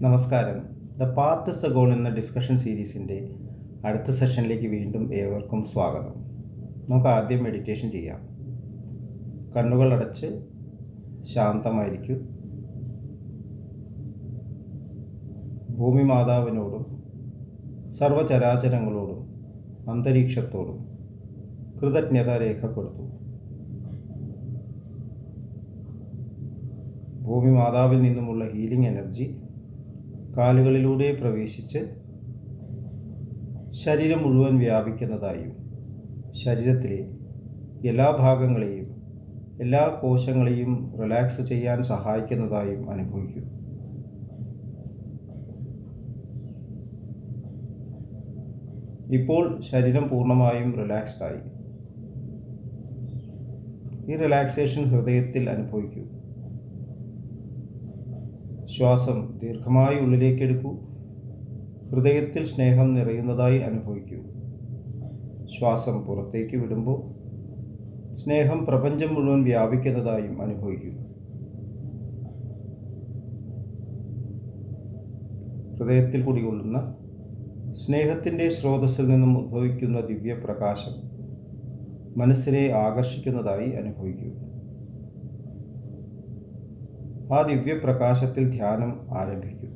നമസ്കാരം. The path is the goal എന്ന discussion സീരീസിൻ്റെ അടുത്ത സെഷനിലേക്ക് വീണ്ടും ഏവർക്കും സ്വാഗതം. നമുക്ക് ആദ്യം മെഡിറ്റേഷൻ ചെയ്യാം. കണ്ണുകൾ അടച്ച് ശാന്തമായിരിക്കും. ഭൂമി മാതാവിനോടും സർവചരാചരങ്ങളോടും അന്തരീക്ഷത്തോടും കൃതജ്ഞത രേഖപ്പെടുത്തും. ഭൂമി മാതാവിൽ നിന്നുമുള്ള ഹീലിംഗ് എനർജി കാലുകളിലൂടെ പ്രവേശിച്ച് ശരീരം മുഴുവൻ വ്യാപിക്കുന്നതായും ശരീരത്തിലെ എല്ലാ ഭാഗങ്ങളെയും എല്ലാ കോശങ്ങളെയും റിലാക്സ് ചെയ്യാൻ സഹായിക്കുന്നതായും അനുഭവിക്കും. ഇപ്പോൾ ശരീരം പൂർണ്ണമായും റിലാക്സ്ഡായി. ഈ റിലാക്സേഷൻ ഹൃദയത്തിൽ അനുഭവിക്കൂ. ശ്വാസം ദീർഘമായി ഉള്ളിലേക്ക് എടുക്കൂ. ഹൃദയത്തിൽ സ്നേഹം നിറയുന്നതായി അനുഭവിക്കൂ. ശ്വാസം പുറത്തേക്ക് വിടുമ്പോൾ സ്നേഹം പ്രപഞ്ചം മുഴുവൻ വ്യാപിക്കുന്നതായും അനുഭവിക്കൂ. ഹൃദയത്തിൽ കുടികൊള്ളുന്ന സ്നേഹത്തിൻ്റെ സ്രോതസ്സിൽ നിന്നും ഉദ്ഭവിക്കുന്ന ദിവ്യപ്രകാശം മനസ്സിനെ ആകർഷിക്കുന്നതായി അനുഭവിക്കൂ. ആ ദിവ്യപ്രകാശത്തിൽ ധ്യാനം ആരംഭിക്കൂ.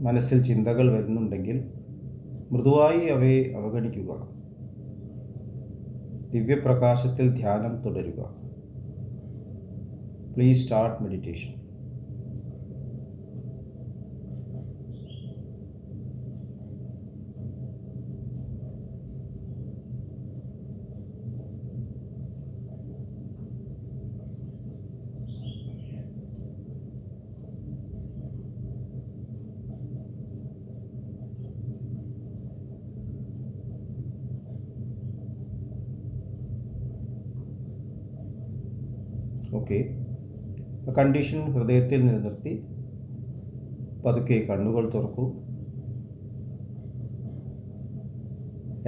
മനസ്സിൽ ചിന്തകൾ വരുന്നുണ്ടെങ്കിൽ മൃദുവായി അവയെ അവഗണിക്കുക. ദിവ്യപ്രകാശത്തിൽ ധ്യാനം തുടരുക. Please start meditation. Okay, condition ഹൃദയത്തിൽ നിലനിർത്തി പതുക്കെ കണ്ണുകൾ തുറക്കൂ.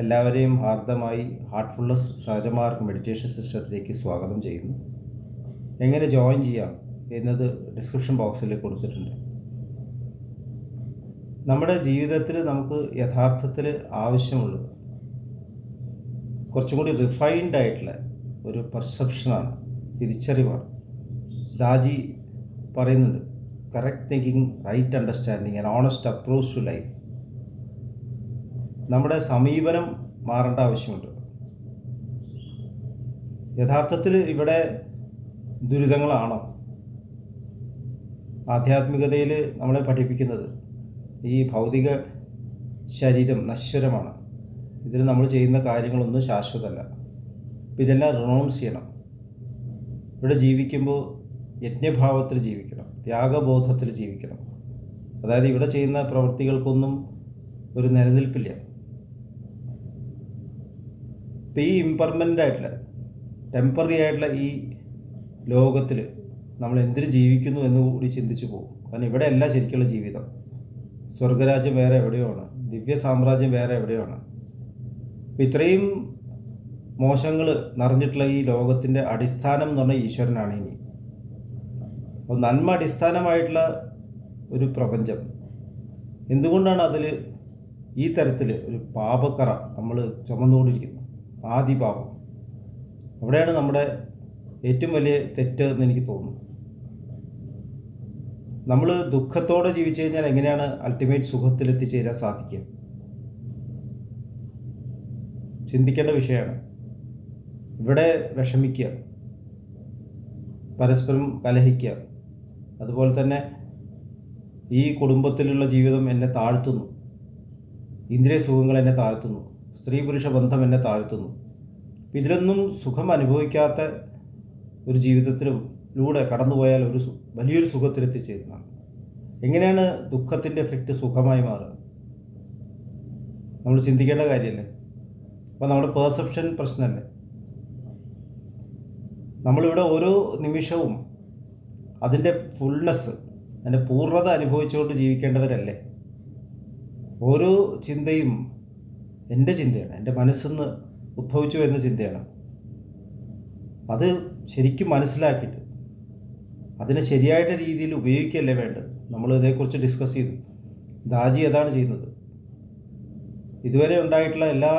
എല്ലാവരെയും ഹാർദമായി ഹാർട്ട്ഫുൾനെസ് സഹജമാർഗ് മെഡിറ്റേഷൻ സിസ്റ്റത്തിലേക്ക് സ്വാഗതം ചെയ്യുന്നു. എങ്ങനെ ജോയിൻ ചെയ്യാം എന്നത് ഡിസ്ക്രിപ്ഷൻ ബോക്സിൽ കൊടുത്തിട്ടുണ്ട്. നമ്മുടെ ജീവിതത്തിൽ നമുക്ക് യഥാർത്ഥത്തിൽ ആവശ്യമുള്ളത് കുറച്ചും കൂടി റിഫൈൻഡ് ആയിട്ടുള്ള ഒരു പെർസെപ്ഷനാണ്, തിരിച്ചറിവാണ്. ദാജി പറയുന്നുണ്ട്, correct thinking, right understanding and honest approach to life. നമ്മുടെ സമീപനം മാറേണ്ട ആവശ്യമുണ്ട്. യഥാർത്ഥത്തിൽ ഇവിടെ ദുരിതങ്ങളാണോ? ആധ്യാത്മികതയിൽ നമ്മളെ പഠിപ്പിക്കുന്നത് ഈ ഭൗതിക ശരീരം നശ്വരമാണ്, ഇതിൽ നമ്മൾ ചെയ്യുന്ന കാര്യങ്ങളൊന്നും ശാശ്വതമല്ല. ഇതെല്ലാം റിനൗൺസ് ചെയ്യണം. ഇവിടെ ജീവിക്കുമ്പോൾ യജ്ഞഭാവത്തിൽ ജീവിക്കണം, ത്യാഗബോധത്തിൽ ജീവിക്കണം. അതായത് ഇവിടെ ചെയ്യുന്ന പ്രവൃത്തികൾക്കൊന്നും ഒരു നിലനിൽപ്പില്ല. ഇപ്പം ഈ ഇംപെർമനൻ്റ് ആയിട്ടുള്ള ടെമ്പററി ആയിട്ടുള്ള ഈ ലോകത്തിൽ നമ്മൾ എന്തിന് ജീവിക്കുന്നു എന്ന് കൂടി ചിന്തിച്ചു പോകും. കാരണം ഇവിടെ അല്ല ശരിക്കുള്ള ജീവിതം. സ്വർഗരാജ്യം വേറെ എവിടെയാണ്, ദിവ്യ സാമ്രാജ്യം വേറെ എവിടെയാണ്. അപ്പം ഇത്രയും മോശങ്ങൾ നിറഞ്ഞിട്ടുള്ള ഈ ലോകത്തിൻ്റെ അടിസ്ഥാനം എന്ന് പറഞ്ഞാൽ ഈശ്വരനാണ്. ഇനി അപ്പോൾ നന്മ അടിസ്ഥാനമായിട്ടുള്ള ഒരു പ്രപഞ്ചം എന്തുകൊണ്ടാണ് അതിൽ ഈ തരത്തിൽ ഒരു പാപക്കറ നമ്മൾ ചുമന്നുകൊണ്ടിരിക്കുന്നത്? ആദിപാപം. അവിടെയാണ് നമ്മുടെ ഏറ്റവും വലിയ തെറ്റ് എന്ന് എനിക്ക് തോന്നുന്നു. നമ്മൾ ദുഃഖത്തോടെ ജീവിച്ചു കഴിഞ്ഞാൽ എങ്ങനെയാണ് അൾട്ടിമേറ്റ് സുഖത്തിലെത്തിച്ചേരാൻ സാധിക്കുക? ചിന്തിക്കേണ്ട വിഷയമാണ്. ഇവിടെ വിഷമിക്കുക, പരസ്പരം കലഹിക്കുക, അതുപോലെ തന്നെ ഈ കുടുംബത്തിലുള്ള ജീവിതം എന്നെ താഴ്ത്തുന്നു, ഇന്ദ്രിയ സുഖങ്ങൾ എന്നെ താഴ്ത്തുന്നു, സ്ത്രീ പുരുഷ ബന്ധം എന്നെ താഴ്ത്തുന്നു. ഇതിലൊന്നും സുഖം അനുഭവിക്കാത്ത ഒരു ജീവിതത്തിലൂടെ കടന്നുപോയാൽ വലിയൊരു സുഖത്തിലെത്തിച്ചേരുന്നതാണ്. എങ്ങനെയാണ് ദുഃഖത്തിൻ്റെ എഫക്റ്റ് സുഖമായി മാറുക? നമ്മൾ ചിന്തിക്കേണ്ട കാര്യമല്ലേ? അപ്പോൾ നമ്മുടെ പെർസെപ്ഷൻ പ്രശ്നമല്ലേ? നമ്മളിവിടെ ഓരോ നിമിഷവും അതിൻ്റെ ഫുൾനെസ്, അതിൻ്റെ പൂർണ്ണത അനുഭവിച്ചുകൊണ്ട് ജീവിക്കേണ്ടവരല്ലേ? ഓരോ ചിന്തയും എൻ്റെ ചിന്തയാണ്, എൻ്റെ മനസ്സിന്ന് ഉദ്ഭവിച്ചു വരുന്ന ചിന്തയാണ്. അത് ശരിക്കും മനസ്സിലാക്കിയിട്ട് അതിനെ ശരിയായിട്ട് രീതിയിൽ ഉപയോഗിക്കുകയല്ലേ വേണ്ടത്. നമ്മൾ ഇതേക്കുറിച്ച് ഡിസ്കസ് ചെയ്തു. ദാജി അതാണ് ചെയ്യുന്നത്. ഇതുവരെ ഉണ്ടായിട്ടുള്ള എല്ലാ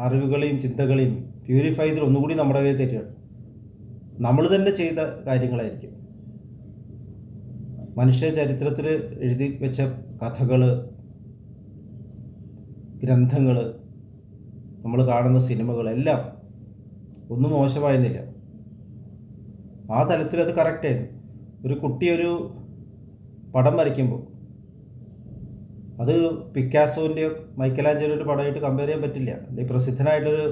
അറിവുകളെയും ചിന്തകളെയും പ്യൂരിഫൈ ചെയ്ത് ഒന്നുകൂടി നമ്മുടെ കയ്യിൽ തരികയാണ്. നമ്മൾ തന്നെ ചെയ്ത കാര്യങ്ങളായിരിക്കും. മനുഷ്യ ചരിത്രത്തിൽ എഴുതി വെച്ച കഥകൾ, ഗ്രന്ഥങ്ങൾ, നമ്മൾ കാണുന്ന സിനിമകളെല്ലാം ഒന്നും മോശമായിരുന്നില്ല. ആ തലത്തിൽ അത് കറക്റ്റായിരുന്നു. ഒരു കുട്ടി ഒരു പടം വരയ്ക്കുമ്പോൾ അത് പിക്കാസോൻ്റെയോ മൈക്കലാഞ്ചലോയുടെ പടമായിട്ട് കമ്പയർ ചെയ്യാൻ പറ്റില്ല. അല്ലെങ്കിൽ പ്രസിദ്ധനായിട്ടൊരു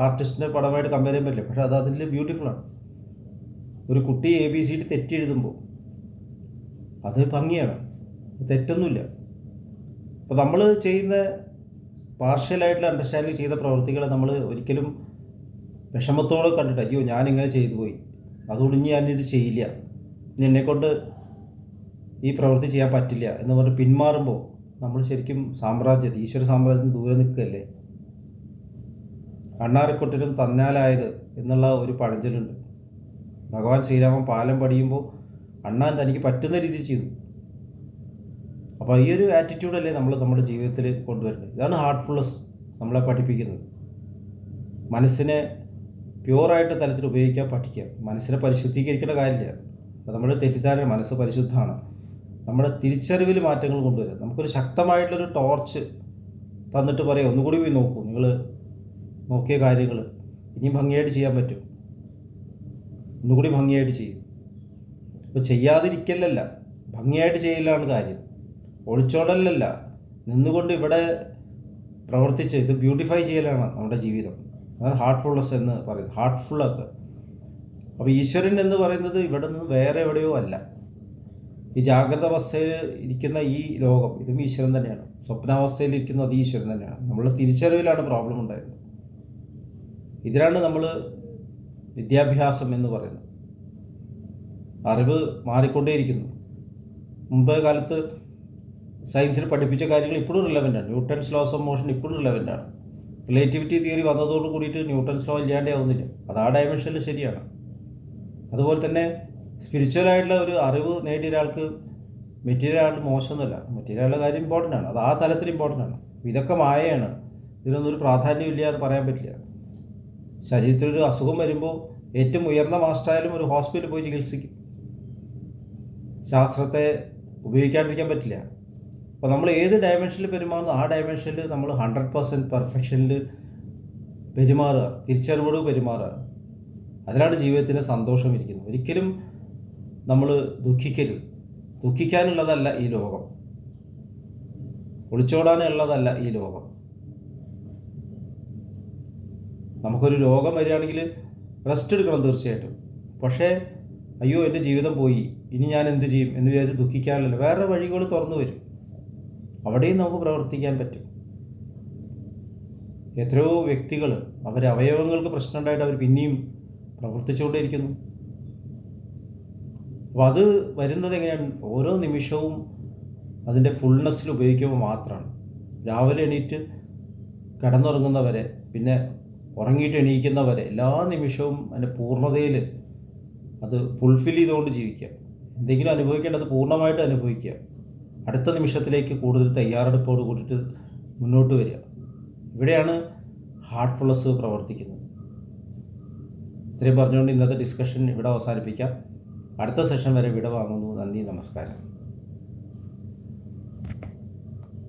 ആർട്ടിസ്റ്റിൻ്റെ പടമായിട്ട് കമ്പയർ ചെയ്യാൻ പറ്റില്ല. പക്ഷേ അത് അതിൽ ബ്യൂട്ടിഫുള്ളാണ്. ഒരു കുട്ടി ABCD തെറ്റി എഴുതുമ്പോൾ അത് ഭംഗിയാണ്, തെറ്റൊന്നുമില്ല. അപ്പോൾ നമ്മൾ ചെയ്യുന്ന പാർഷ്യലായിട്ടുള്ള അണ്ടർസ്റ്റാൻഡിങ് ചെയ്ത പ്രവൃത്തികളെ നമ്മൾ ഒരിക്കലും വിഷമത്തോടെ കണ്ടിട്ട് അയ്യോ ഞാനിങ്ങനെ ചെയ്തു പോയി, അതുകൊണ്ട് ഇനി ഞാനിത് ചെയ്യില്ല, ഇനി എന്നെക്കൊണ്ട് ഈ പ്രവൃത്തി ചെയ്യാൻ പറ്റില്ല എന്ന് പറഞ്ഞ് പിന്മാറുമ്പോൾ നമ്മൾ ശരിക്കും ഈശ്വര സാമ്രാജ്യത്തിന് ദൂരെ നിൽക്കുകയല്ലേ. അണ്ണാരക്കൊട്ടിനും തന്നാലായത് എന്നുള്ള ഒരു പഴഞ്ചൊല്ലുണ്ട്. ഭഗവാൻ ശ്രീരാമൻ പാലം പണിയുമ്പോൾ അണ്ണാൻ തനിക്ക് പറ്റുന്ന രീതിയിൽ ചെയ്തു. അപ്പോൾ ഈ ഒരു ആറ്റിറ്റ്യൂഡല്ലേ നമ്മൾ നമ്മുടെ ജീവിതത്തിൽ കൊണ്ടുവരുന്നത്. ഇതാണ് ഹാർട്ട്ഫുൾനെസ് നമ്മളെ പഠിപ്പിക്കുന്നത്. മനസ്സിനെ പ്യുവറായിട്ട് തലത്തിൽ ഉപയോഗിക്കാൻ പഠിക്കുക. മനസ്സിനെ പരിശുദ്ധീകരിക്കേണ്ട കാര്യമില്ല. അപ്പോൾ നമ്മൾ തെറ്റിദ്ധാരണ മനസ്സ് പരിശുദ്ധമാണ്. നമ്മുടെ തിരിച്ചറിവിൽ മാറ്റങ്ങൾ കൊണ്ടുവരിക. നമുക്കൊരു ശക്തമായിട്ടുള്ളൊരു ടോർച്ച് തന്നിട്ട് പറയാം ഒന്നുകൂടി പോയി നോക്കൂ, നിങ്ങൾ നോക്കിയ കാര്യങ്ങൾ ഇനിയും ഭംഗിയായിട്ട് ചെയ്യാൻ പറ്റും, ഒന്നുകൂടി ഭംഗിയായിട്ട് ചെയ്യും. ഇപ്പോൾ ചെയ്യാതിരിക്കലല്ല, ഭംഗിയായിട്ട് ചെയ്യലാണ് കാര്യം. ഒളിച്ചോടലല്ല, നിന്നുകൊണ്ട് ഇവിടെ പ്രവർത്തിച്ച് ഇത് ബ്യൂട്ടിഫൈ ചെയ്യലാണ് നമ്മുടെ ജീവിതം. അതാണ് ഹാർട്ട്ഫുൾനെസ് എന്ന് പറയുന്നത്. ഹാർട്ട്ഫുള്ളൊക്കെ. അപ്പോൾ ഈശ്വരൻ എന്ന് പറയുന്നത് ഇവിടെ നിന്ന് വേറെ എവിടെയോ അല്ല. ഈ ജാഗ്രത അവസ്ഥയിൽ ഇരിക്കുന്ന ഈ ലോകം ഇതും ഈശ്വരൻ തന്നെയാണ്. സ്വപ്നാവസ്ഥയിൽ ഇരിക്കുന്നത് അത് ഈശ്വരൻ തന്നെയാണ്. നമ്മളുടെ തിരിച്ചറിവിലാണ് പ്രോബ്ലം ഉണ്ടായിരുന്നത്. ഇതിലാണ് നമ്മൾ വിദ്യാഭ്യാസം എന്ന് പറയുന്നത്. അറിവ് മാറിക്കൊണ്ടേയിരിക്കുന്നു. മുമ്പേ കാലത്ത് സയൻസിൽ പഠിപ്പിച്ച കാര്യങ്ങൾ ഇപ്പോഴും റിലവൻ്റാണ്. ന്യൂട്ടൺസ് ലോസ് ഓഫ് മോഷൻ ഇപ്പോഴും റിലവൻ്റാണ്. റിലേറ്റിവിറ്റി തിയറി വന്നതോട് കൂടിയിട്ട് ന്യൂട്ടൺസ് ലോ ഇല്ലാണ്ടേ ആവുന്നില്ല. അത് ആ ഡയമെൻഷനിൽ ശരിയാണ്. അതുപോലെ തന്നെ സ്പിരിച്വലായിട്ടുള്ള ഒരു അറിവ് നേടിയ ഒരാൾക്ക് മെറ്റീരിയൽ മോശമൊന്നുമല്ല. മെറ്റീരിയലുള്ള കാര്യം ഇമ്പോർട്ടൻ്റ് ആണ്. അത് ആ തലത്തിൽ ഇമ്പോർട്ടൻ്റ് ആണ്. ഇതൊക്കെ മായയാണ്. ഇതിനൊന്നും ഒരു പ്രാധാന്യമില്ല എന്ന് പറയാൻ പറ്റില്ല. ശരീരത്തിലൊരു അസുഖം വരുമ്പോൾ ഏറ്റവും ഉയർന്ന മാസ്റ്ററായാലും ഒരു ഹോസ്പിറ്റലിൽ പോയി ചികിത്സിക്കും. ശാസ്ത്രത്തെ ഉപയോഗിക്കാണ്ടിരിക്കാൻ പറ്റില്ല. അപ്പോൾ നമ്മൾ ഏത് ഡയമെൻഷനിൽ പെരുമാറുന്നു ആ ഡയമെൻഷനിൽ നമ്മൾ 100% പെർഫെക്ഷനിൽ പെരുമാറുക, തിരിച്ചറിവോട് പെരുമാറുക. അതിലാണ് ജീവിതത്തിൻ്റെ സന്തോഷം ഇരിക്കുന്നത്. ഒരിക്കലും നമ്മൾ ദുഃഖിക്കരുത്. ദുഃഖിക്കാനുള്ളതല്ല ഈ ലോകം, ഒളിച്ചോടാനുള്ളതല്ല ഈ ലോകം. നമുക്കൊരു രോഗം വരികയാണെങ്കിൽ റെസ്റ്റ് എടുക്കണം തീർച്ചയായിട്ടും. പക്ഷേ അയ്യോ എൻ്റെ ജീവിതം പോയി, ഇനി ഞാൻ എന്ത് ചെയ്യും എന്ന് വിചാരിച്ച് ദുഃഖിക്കാനല്ല, വേറെ വഴികൾ തുറന്നു വരും. അവിടെയും നമുക്ക് പ്രവർത്തിക്കാൻ പറ്റും. എത്രയോ വ്യക്തികൾ അവയവങ്ങൾക്ക് പ്രശ്നം ഉണ്ടായിട്ട് അവർ പിന്നെയും പ്രവർത്തിച്ചുകൊണ്ടേയിരിക്കുന്നു. അപ്പോൾ അത് വരുന്നത് എങ്ങനെയാണ്? ഓരോ നിമിഷവും അതിൻ്റെ ഫുൾനെസ്സിൽ ഉപയോഗിക്കുമ്പോൾ മാത്രമാണ്. രാവിലെ എണീറ്റ് കിടന്നുറങ്ങുന്നവരെ, പിന്നെ ഉറങ്ങിയിട്ട് എണീക്കുന്നവരെ, എല്ലാ നിമിഷവും അതിൻ്റെ പൂർണ്ണതയിൽ അത് ഫുൾഫിൽ ചെയ്തുകൊണ്ട് ജീവിക്കുക. എന്തെങ്കിലും അനുഭവിക്കേണ്ടത് പൂർണ്ണമായിട്ട് അനുഭവിക്കുക. അടുത്ത നിമിഷത്തിലേക്ക് കൂടുതൽ തയ്യാറെടുപ്പോട് കൂടിയിട്ട് മുന്നോട്ട് വരിക. ഇവിടെയാണ് ഹാർട്ട്ഫുൾനെസ് പ്രവർത്തിക്കുന്നത്. ഇത്രയും പറഞ്ഞുകൊണ്ട് ഇന്നത്തെ ഡിസ്കഷൻ ഇവിടെ അവസാനിപ്പിക്കാം. അടുത്ത സെഷൻ വരെ വിട വാങ്ങുന്നു. നന്ദി, നമസ്കാരം.